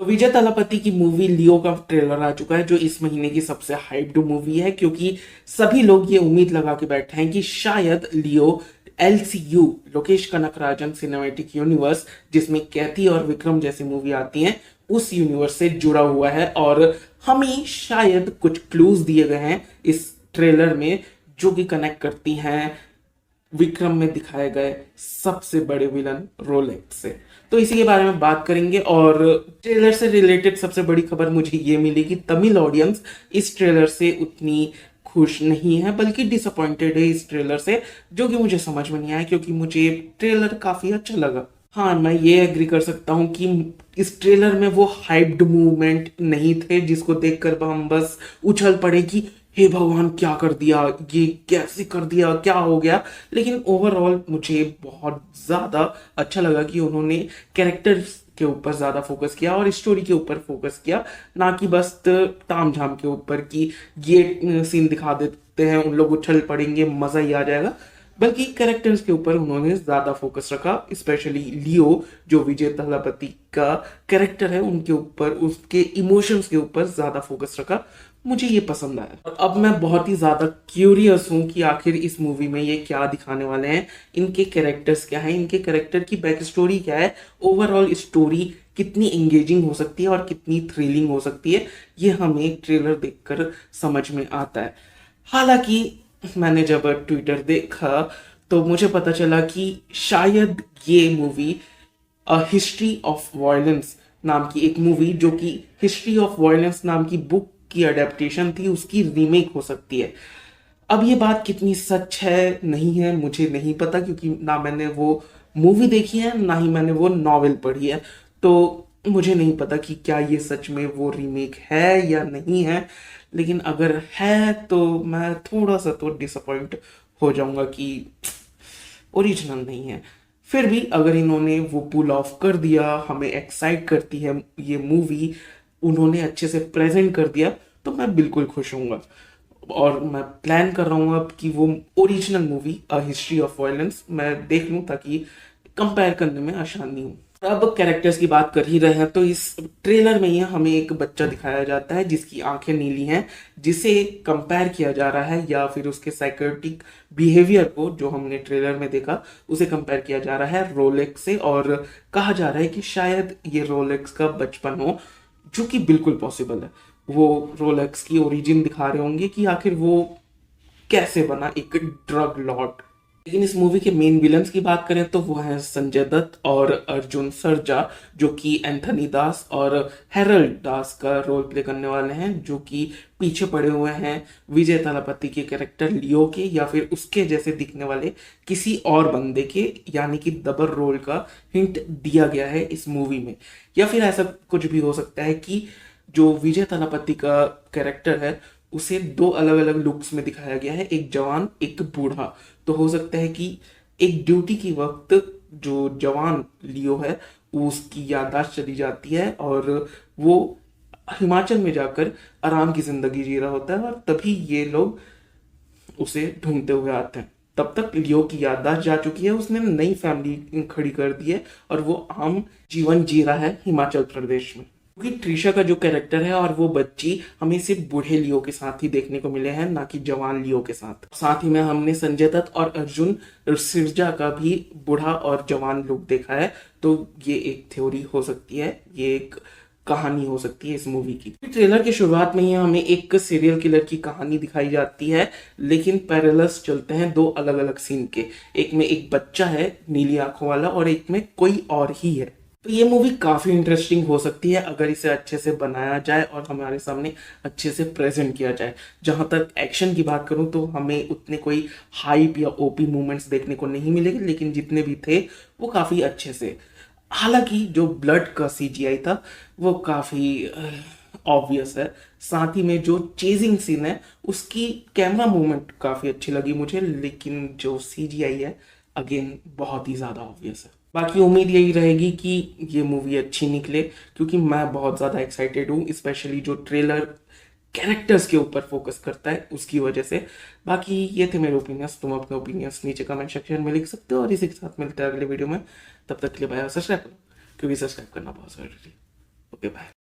तो विजय तलापति की मूवी लियो का ट्रेलर आ चुका है, जो इस महीने की सबसे हाइप्ड मूवी है, क्योंकि सभी लोग ये उम्मीद लगा के बैठे हैं कि शायद लियो एलसीयू, लोकेश कनकराजन सिनेमैटिक यूनिवर्स, जिसमें कैथी और विक्रम जैसी मूवी आती हैं, उस यूनिवर्स से जुड़ा हुआ है। और हमें शायद कुछ क्लूज दिए गए हैं इस ट्रेलर में जो कि कनेक्ट करती हैं विक्रम में दिखाए गए सबसे बड़े विलन रोलेक्स से। तो इसी के बारे में बात करेंगे। और ट्रेलर से रिलेटेड सबसे बड़ी खबर मुझे ये मिली कि तमिल ऑडियंस इस ट्रेलर से उतनी खुश नहीं है, बल्कि डिसअपॉइंटेड है इस ट्रेलर से, जो कि मुझे समझ में नहीं आया क्योंकि मुझे ट्रेलर काफी अच्छा लगा। हाँ, मैं ये एग्री कर सकता हूँ कि इस ट्रेलर में वो हाइप्ड मूवमेंट नहीं थे जिसको देखकर हम बस उछल पड़े कि हे भगवान क्या कर दिया, ये कैसे कर दिया, क्या हो गया। लेकिन ओवरऑल मुझे बहुत ज़्यादा अच्छा लगा कि उन्होंने कैरेक्टर्स के ऊपर ज़्यादा फोकस किया और स्टोरी के ऊपर फोकस किया, ना कि बस ताम झाम के ऊपर कि ये सीन दिखा देते हैं, उन लोग उछल पड़ेंगे, मज़ा ही आ जाएगा। बल्कि कैरेक्टर्स के ऊपर उन्होंने ज्यादा फोकस रखा, स्पेशली लियो जो विजय तहलापति का कैरेक्टर है, उनके ऊपर, उसके इमोशंस के ऊपर ज्यादा फोकस रखा। मुझे ये पसंद आया और अब मैं बहुत ही ज्यादा क्यूरियस हूँ कि आखिर इस मूवी में ये क्या दिखाने वाले हैं, इनके कैरेक्टर्स क्या हैं, इनके कैरेक्टर की बैक स्टोरी क्या है, ओवरऑल स्टोरी कितनी एंगेजिंग हो सकती है और कितनी थ्रिलिंग हो सकती है, ये हमें ट्रेलर देखकर समझ में आता है। हालांकि मैंने जब ट्विटर देखा तो मुझे पता चला कि शायद ये मूवी हिस्ट्री ऑफ वायलेंस नाम की एक मूवी, जो कि हिस्ट्री ऑफ वायलेंस नाम की बुक की अडेप्टेशन थी, उसकी रीमेक हो सकती है। अब ये बात कितनी सच है नहीं है मुझे नहीं पता, क्योंकि ना मैंने वो मूवी देखी है ना ही मैंने वो नॉवेल पढ़ी है। तो मुझे नहीं पता कि क्या ये सच में वो रीमेक है या नहीं है। लेकिन अगर है तो मैं थोड़ा सा तो डिसअपॉइंट हो जाऊंगा कि ओरिजिनल नहीं है। फिर भी अगर इन्होंने वो पुल ऑफ कर दिया, हमें एक्साइट करती है ये मूवी, उन्होंने अच्छे से प्रेजेंट कर दिया, तो मैं बिल्कुल खुश होऊंगा। और मैं प्लान कर रहा हूँ अब कि वो original movie a history of violence मैं देख लूँ, ताकि कंपेयर करने में आसानी हो। अब कैरेक्टर्स की बात कर ही रहे हैं तो इस ट्रेलर में ही हमें एक बच्चा दिखाया जाता है जिसकी आंखें नीली हैं, जिसे कंपेयर किया जा रहा है, या फिर उसके साइकोटिक बिहेवियर को जो हमने ट्रेलर में देखा उसे कंपेयर किया जा रहा है रोलेक्स से। और कहा जा रहा है कि शायद ये रोलेक्स का बचपन हो, जो कि बिल्कुल पॉसिबल है। वो रोलेक्स की ओरिजिन दिखा रहे होंगे कि आखिर वो कैसे बना एक ड्रग लॉर्ड। लेकिन इस मूवी के मेन विलन्स की बात करें तो वो है संजय दत्त और अर्जुन सर्जा, जो कि एंथनी दास और हेरल्ड दास का रोल प्ले करने वाले हैं, जो कि पीछे पड़े हुए हैं विजय थालापति के कैरेक्टर लियो के, या फिर उसके जैसे दिखने वाले किसी और बंदे के, यानी कि डबल रोल का हिंट दिया गया है इस मूवी में। या फिर ऐसा कुछ भी हो सकता है कि जो विजय थालापति का कैरेक्टर है उसे दो अलग अलग लुक्स में दिखाया गया है, एक जवान एक बूढ़ा। तो हो सकता है कि एक ड्यूटी की वक्त जो जवान लियो है उसकी याददाश्त चली जाती है और वो हिमाचल में जाकर आराम की जिंदगी जी रहा होता है, और तभी ये लोग उसे ढूंढते हुए आते हैं। तब तक लियो की याददाश्त जा चुकी है, उसने नई फैमिली खड़ी कर दी है और वो आम जीवन जी रहा है हिमाचल प्रदेश में। क्योंकि ट्रिशा का जो कैरेक्टर है और वो बच्ची हमें सिर्फ बूढ़े लियो के साथ ही देखने को मिले हैं, ना कि जवान लियो के साथ। साथ ही में हमने संजय दत्त और अर्जुन सिरजा का भी बूढ़ा और जवान लुक देखा है। तो ये एक थ्योरी हो सकती है, ये एक कहानी हो सकती है इस मूवी की। ट्रेलर की शुरुआत में ही हमें एक सीरियल किलर की कहानी दिखाई जाती है, लेकिन पैरेलल्स चलते हैं दो अलग अलग सीन के। एक में एक बच्चा है नीली आंखों वाला और एक में कोई और ही है। तो ये मूवी काफी इंटरेस्टिंग हो सकती है अगर इसे अच्छे से बनाया जाए और हमारे सामने अच्छे से प्रेजेंट किया जाए। जहां तक एक्शन की बात करूं तो हमें उतने कोई हाइप या ओपी मूवमेंट्स देखने को नहीं मिलेंगे, लेकिन जितने भी थे वो काफी अच्छे से। हालांकि जो ब्लड का सीजीआई था वो काफी ऑब्वियस है। साथ ही में जो चेजिंग सीन है उसकी कैमरा मूवमेंट काफी अच्छी लगी मुझे, लेकिन जो सीजीआई है अगेन बहुत ही ज्यादा ऑब्वियस है। बाकी उम्मीद यही रहेगी कि ये मूवी अच्छी निकले, क्योंकि मैं बहुत ज़्यादा एक्साइटेड हूँ, स्पेशली जो ट्रेलर कैरेक्टर्स के ऊपर फोकस करता है उसकी वजह से। बाकी ये थे मेरे ओपिनियंस, तुम अपने ओपिनियंस नीचे कमेंट सेक्शन में लिख सकते हो, और इसी के साथ मिलते हैं अगले वीडियो में। तब तक के लिए बाय, सब्सक्राइब करो क्योंकि सब्सक्राइब करना बहुत ज़रूरी है। Okay bye.